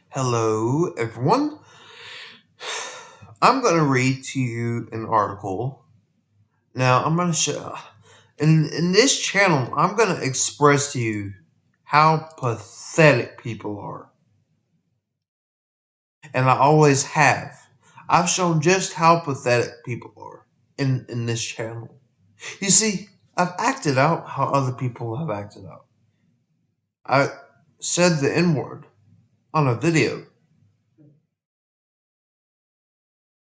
Hello, everyone. I'm going to read to you an article. Now, I'm going to show. In this channel, I'm going to express to you how pathetic people are. And I always have. I've shown just how pathetic people are in this channel. You see, I've acted out how other people have acted out. I said the N word on a video.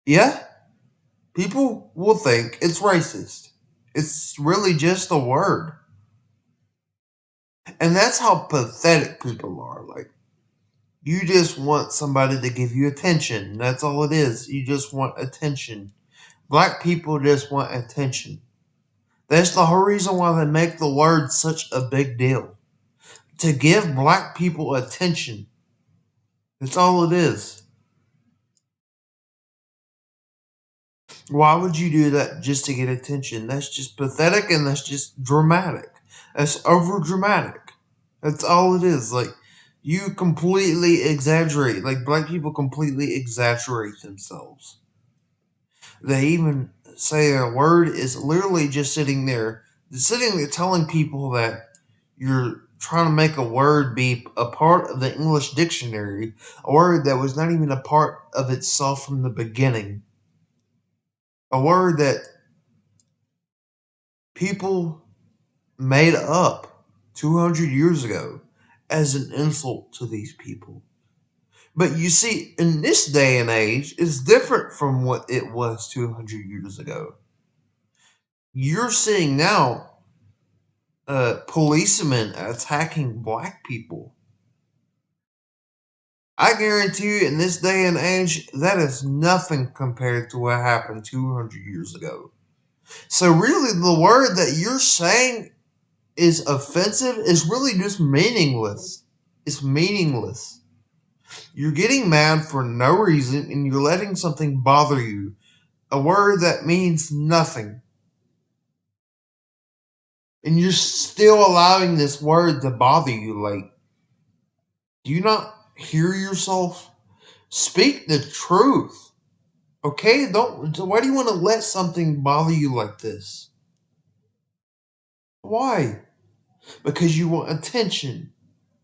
Yeah, people will think it's racist. It's really just a word. And that's how pathetic people are. Like, you just want somebody to give you attention. That's all it is. You just want attention. Black people just want attention. That's the whole reason why they make the word such a big deal. To give black people attention. That's all it is. Why would you do that just to get attention? That's just pathetic and that's just dramatic. That's over dramatic. That's all it is. Like, you completely exaggerate. Like, black people completely exaggerate themselves. They even say a word is literally just sitting there telling people that you're trying to make a word be a part of the English dictionary, a word that was not even a part of itself from the beginning. A word that people made up 200 years ago as an insult to these people. But you see, in this day and age, it's different from what it was 200 years ago. You're seeing now policemen attacking black people. I guarantee you, in this day and age, that is nothing compared to what happened 200 years ago. So, really, the word that you're saying is offensive is really just meaningless. It's meaningless. You're getting mad for no reason and you're letting something bother you. A word that means nothing. And you're still allowing this word to bother you. Like, do you not hear yourself? Speak the truth. Okay? Don't. Why do you want to let something bother you like this? Why? Because you want attention.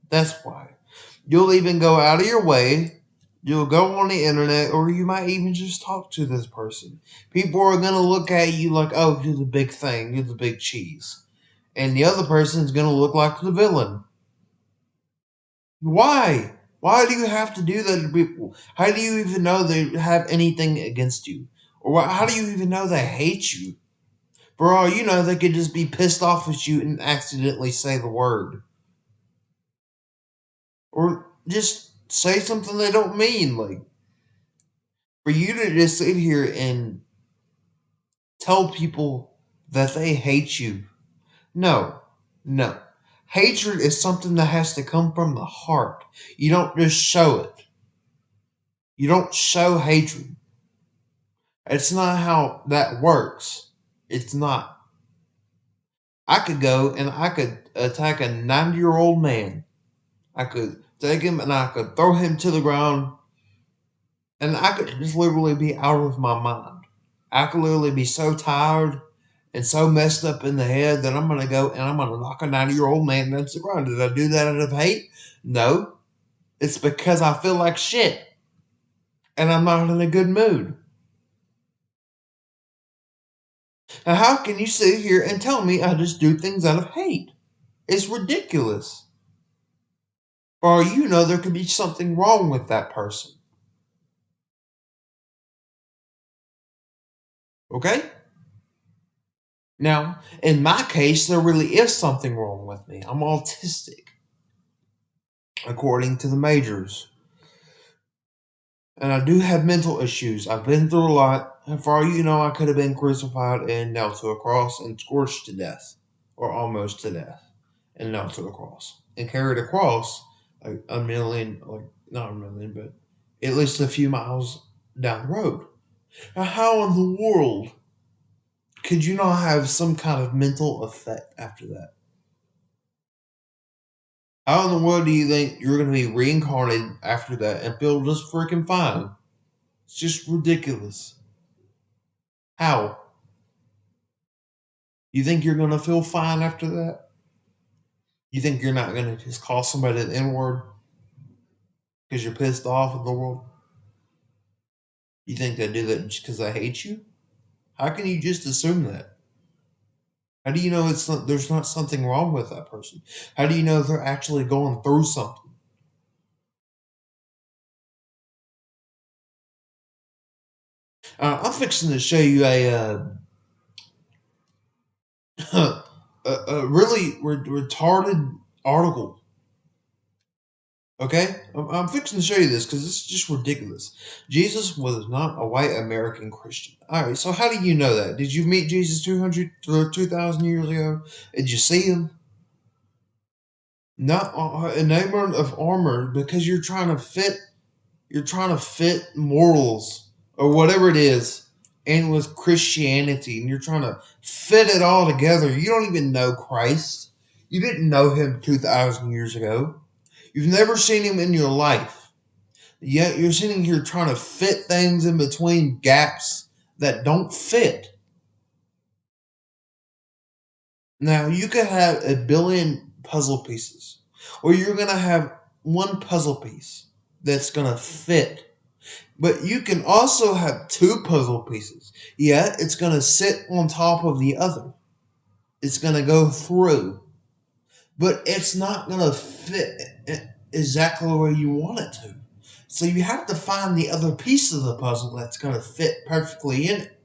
That's why. You'll even go out of your way. You'll go on the internet, or you might even just talk to this person. People are going to look at you like, oh, you're the big thing. You're the big cheese. And the other person is going to look like the villain. Why? Why do you have to do that to people? How do you even know they have anything against you? Or how do you even know they hate you? For all you know, they could just be pissed off at you and accidentally say the word. Or just say something they don't mean. Like, for you to just sit here and tell people that they hate you. No, no. Hatred is something that has to come from the heart. You don't just show it. You don't show hatred. It's not how that works. It's not. I could go and I could attack a 90-year-old man. I could take him and I could throw him to the ground and I could just literally be out of my mind. I could literally be so tired and so messed up in the head that I'm going to go and I'm going to knock a 90-year-old man against the ground. Did I do that out of hate? No. It's because I feel like shit and I'm not in a good mood. Now, how can you sit here and tell me I just do things out of hate? It's ridiculous. For all you know, there could be something wrong with that person. Okay? Now, in my case, there really is something wrong with me. I'm autistic, according to the majors. And I do have mental issues. I've been through a lot. And for all you know, I could have been crucified and nailed to a cross and scorched to death, or almost to death, and nailed to a cross. And carried a cross like a million, like not a million, but at least a few miles down the road. Now, how in the world could you not have some kind of mental effect after that? How in the world do you think you're going to be reincarnated after that and feel just freaking fine? It's just ridiculous. How? You think you're going to feel fine after that? You think you're not going to just call somebody the N word because you're pissed off at the world? You think they do that just because they hate you? How can you just assume that? How do you know there's not something wrong with that person? How do you know they're actually going through something? I'm fixing to show you a really retarded article. Okay, I'm fixing to show you this because it's just ridiculous. Jesus was not a white American Christian. All right, so how do you know that? Did you meet Jesus 200 or 2,000 years ago? Did you see him? Not enamored of armor because you're trying to fit morals or whatever it is in with Christianity, and you're trying to fit it all together. You don't even know Christ. You didn't know him 2,000 years ago. You've never seen him in your life. Yet you're sitting here trying to fit things in between gaps that don't fit. Now, you could have a billion puzzle pieces, or you're going to have one puzzle piece that's going to fit. But you can also have two puzzle pieces. Yeah, it's going to sit on top of the other. It's going to go through. But it's not going to fit exactly where you want it to. So you have to find the other piece of the puzzle that's going to fit perfectly in it.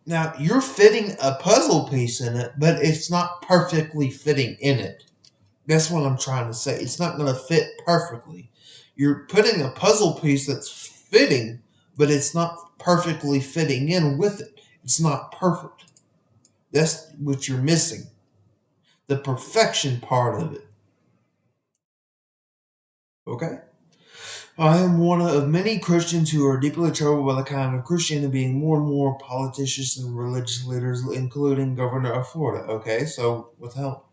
Now, you're fitting a puzzle piece in it, but it's not perfectly fitting in it. That's what I'm trying to say. It's not going to fit perfectly. You're putting a puzzle piece that's fitting, but it's not perfectly fitting in with it. It's not perfect. That's what you're missing. The perfection part of it. Okay? I am one of many Christians who are deeply troubled by the kind of Christianity being more and more politicians and religious leaders, including Governor of Florida. Okay, so with help.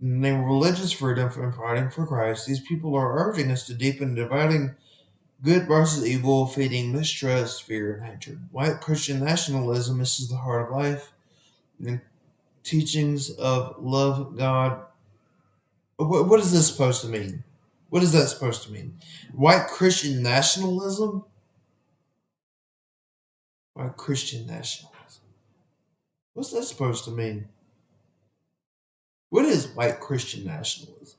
In the name of religious freedom and fighting for Christ, these people are urging us to deepen dividing good versus evil, feeding mistrust, fear, and hatred. White Christian nationalism misses the heart of life and teachings of love God. What is this supposed to mean? What is that supposed to mean? White Christian nationalism? White Christian nationalism. What's that supposed to mean? What is white Christian nationalism?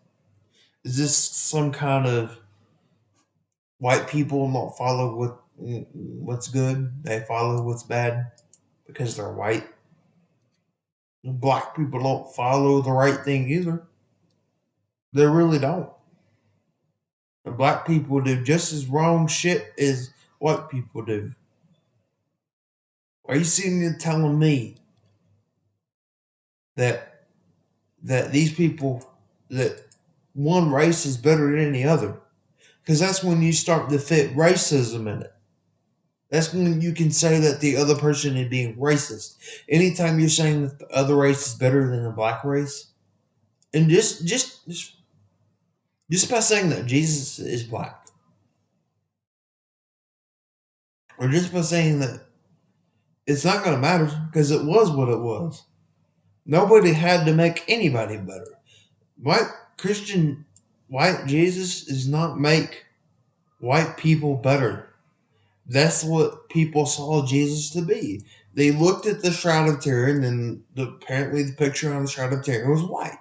Is this some kind of white people not follow what's good? They follow what's bad because they're white. Black people don't follow the right thing either. They really don't. And black people do just as wrong shit as white people do. Are you sitting there telling me that these people that one race is better than any other? Because that's when you start to fit racism in it. That's when you can say that the other person is being racist. Anytime you're saying that the other race is better than the black race, and just by saying that Jesus is black, or just by saying that it's not going to matter because it was what it was. Nobody had to make anybody better. White Christian, white Jesus does not make white people better. That's what people saw Jesus to be. They looked at the Shroud of Turin, and apparently the picture on the Shroud of Turin was white.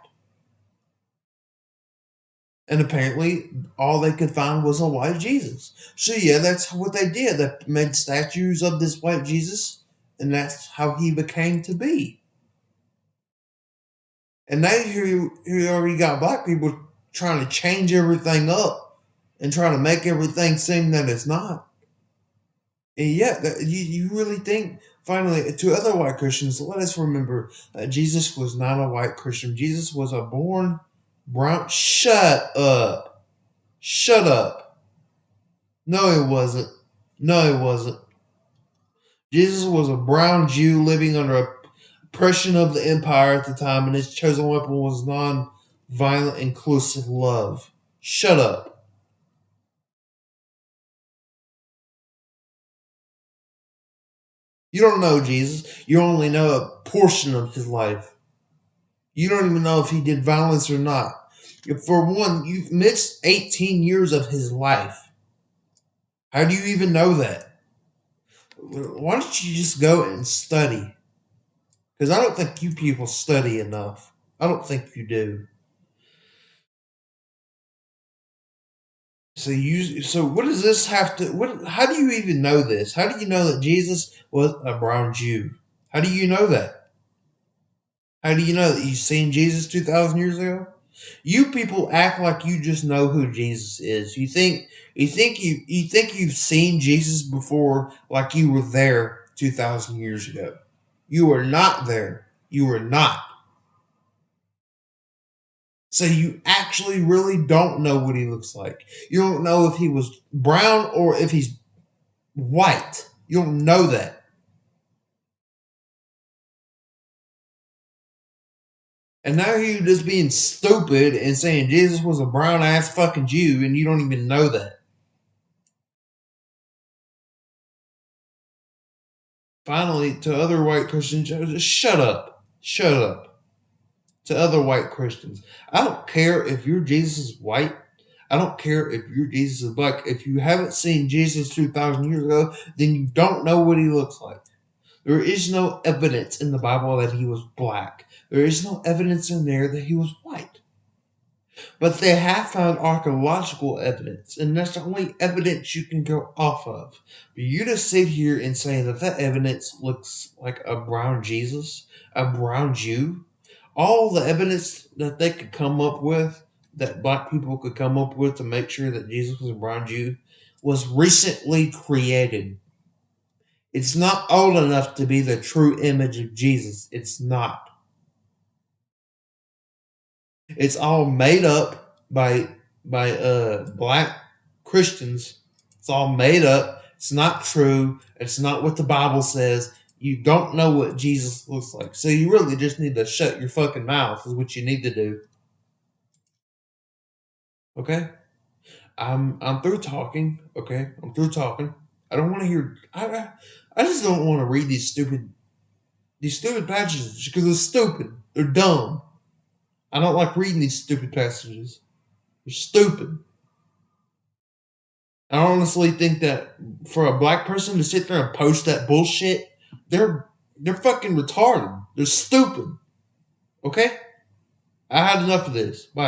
And apparently all they could find was a white Jesus. So yeah, that's what they did. They made statues of this white Jesus, and that's how he became to be. And now here you already got black people trying to change everything up and trying to make everything seem that it's not. And yet, you really think, finally, to other white Christians, let us remember that Jesus was not a white Christian. Jesus was a born brown. Shut up. Shut up. No, it wasn't. No, it wasn't. Jesus was a brown Jew living under oppression of the empire at the time, and his chosen weapon was non violent, inclusive love. Shut up. You don't know Jesus. You only know a portion of his life. You don't even know if he did violence or not. For one, you've missed 18 years of his life. How do you even know that? Why don't you just go and study? Because I don't think you people study enough. I don't think you do. So what does this have to how do you even know this? How do you know that Jesus was a brown Jew? How do you know that? How do you know that you've seen Jesus 2,000 years ago? You people act like you just know who Jesus is. You think you've seen Jesus before, like you were there 2,000 years ago. You were not there. You were not. So you actually really don't know what he looks like. You don't know if he was brown or if he's white. You don't know that. And now you just being stupid and saying Jesus was a brown ass fucking Jew and you don't even know that. Finally, to other white Christians, just shut up. Shut up. To other white Christians. I don't care if your Jesus is white. I don't care if your Jesus is black. If you haven't seen Jesus 2,000 years ago, then you don't know what he looks like. There is no evidence in the Bible that he was black. There is no evidence in there that he was white. But they have found archaeological evidence, and that's the only evidence you can go off of. For you to sit here and say that that evidence looks like a brown Jesus, a brown Jew, all the evidence that they could come up with, that black people could come up with to make sure that Jesus was a brown Jew, was recently created. It's not old enough to be the true image of Jesus. It's not. It's all made up by black Christians. It's all made up. It's not true. It's not what the Bible says. You don't know what Jesus looks like. So you really just need to shut your fucking mouth is what you need to do. Okay? I'm through talking. Okay? I'm through talking. I don't want to hear I just don't want to read these stupid passages because they're stupid. They're dumb. I don't like reading these stupid passages. They're stupid. I honestly think that for a black person to sit there and post that bullshit, they're fucking retarded. They're stupid. Okay? I had enough of this. Bye.